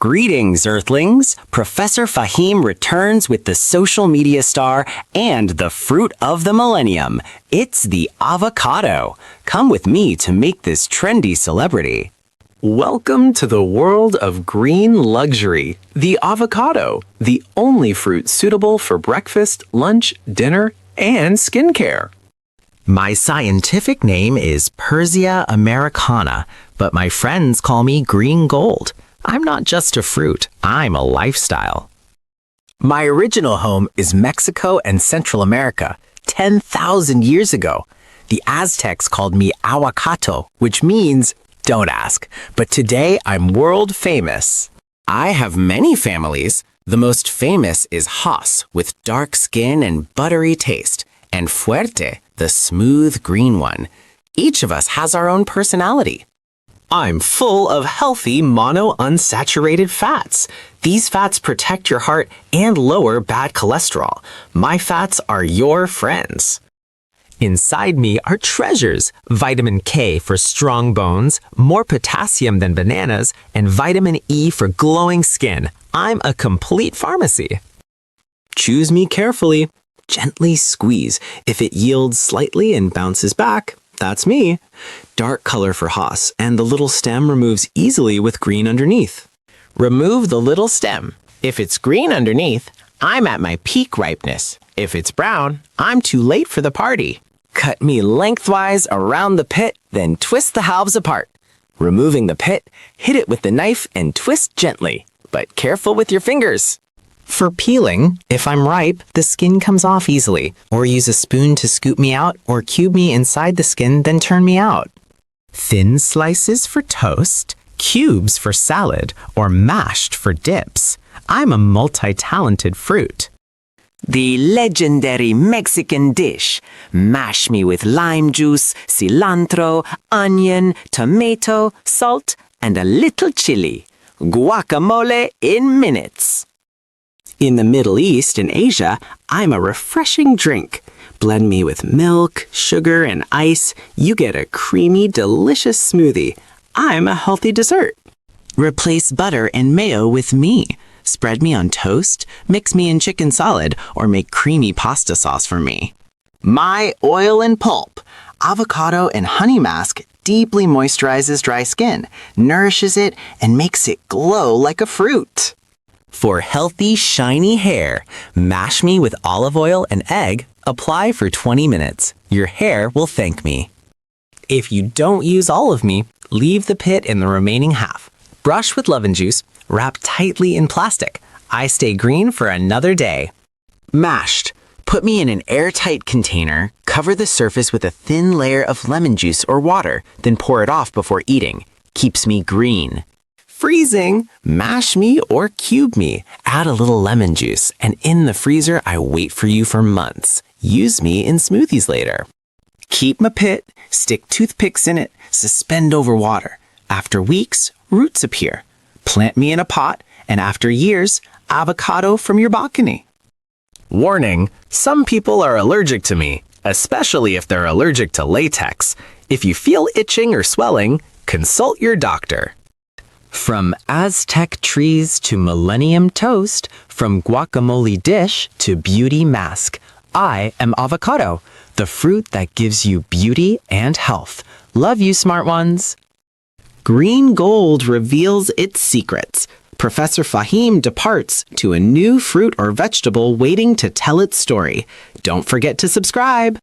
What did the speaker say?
Greetings, Earthlings! Professor Fahim returns with the social media star and the fruit of the millennium. It's the avocado. Come with me to make this trendy celebrity. Welcome to the world of green luxury, the avocado, the only fruit suitable for breakfast, lunch, dinner, and skincare. My scientific name is Persia americana, but my friends call me green gold. I'm not just a fruit, I'm a lifestyle. My original home is Mexico and Central America, 10,000 years ago. The Aztecs called me Avocado, which means don't ask, but today I'm world famous. I have many families. The most famous is Haas, with dark skin and buttery taste, and Fuerte, the smooth green one. Each of us has our own personality. I'm full of healthy monounsaturated fats. These fats protect your heart and lower bad cholesterol. My fats are your friends. Inside me are treasures, vitamin K for strong bones, more potassium than bananas, and vitamin E for glowing skin. I'm a complete pharmacy. Choose me carefully. Gently squeeze. If it yields slightly and bounces back, that's me. Dark color for Haas, and the little stem removes easily with green underneath. Remove the little stem. If it's green underneath, I'm at my peak ripeness. If it's brown, I'm too late for the party. Cut me lengthwise around the pit, then twist the halves apart. Removing the pit, hit it with the knife and twist gently, but careful with your fingers. For peeling, if I'm ripe, the skin comes off easily, or use a spoon to scoop me out or cube me inside the skin, then turn me out. Thin slices for toast, cubes for salad, or mashed for dips. I'm a multi-talented fruit. The legendary Mexican dish. Mash me with lime juice, cilantro, onion, tomato, salt, and a little chili. Guacamole in minutes. In the Middle East and Asia, I'm a refreshing drink. Blend me with milk, sugar, and ice. You get a creamy, delicious smoothie. I'm a healthy dessert. Replace butter and mayo with me. Spread me on toast, mix me in chicken salad, or make creamy pasta sauce for me. My oil and pulp. Avocado and honey mask deeply moisturizes dry skin, nourishes it, and makes it glow like a fruit. For healthy, shiny hair, mash me with olive oil and egg, apply for 20 minutes. Your hair will thank me. If you don't use all of me, leave the pit in the remaining half. Brush with lemon juice, wrap tightly in plastic. I stay green for another day. Mashed. Put me in an airtight container, cover the surface with a thin layer of lemon juice or water, then pour it off before eating. Keeps me green. Freezing. Mash me or cube me. Add a little lemon juice, and in the freezer, I wait for you for months. Use me in smoothies later. Keep my pit, stick toothpicks in it, suspend over water. After weeks, roots appear. Plant me in a pot, and after years, avocado from your balcony. Warning, some people are allergic to me, especially if they're allergic to latex. If you feel itching or swelling, consult your doctor. From Aztec trees to millennium toast, from guacamole dish to beauty mask, I am avocado, the fruit that gives you beauty and health. Love you, smart ones. Green gold reveals its secrets. Professor Fahim departs to a new fruit or vegetable waiting to tell its story. Don't forget to subscribe.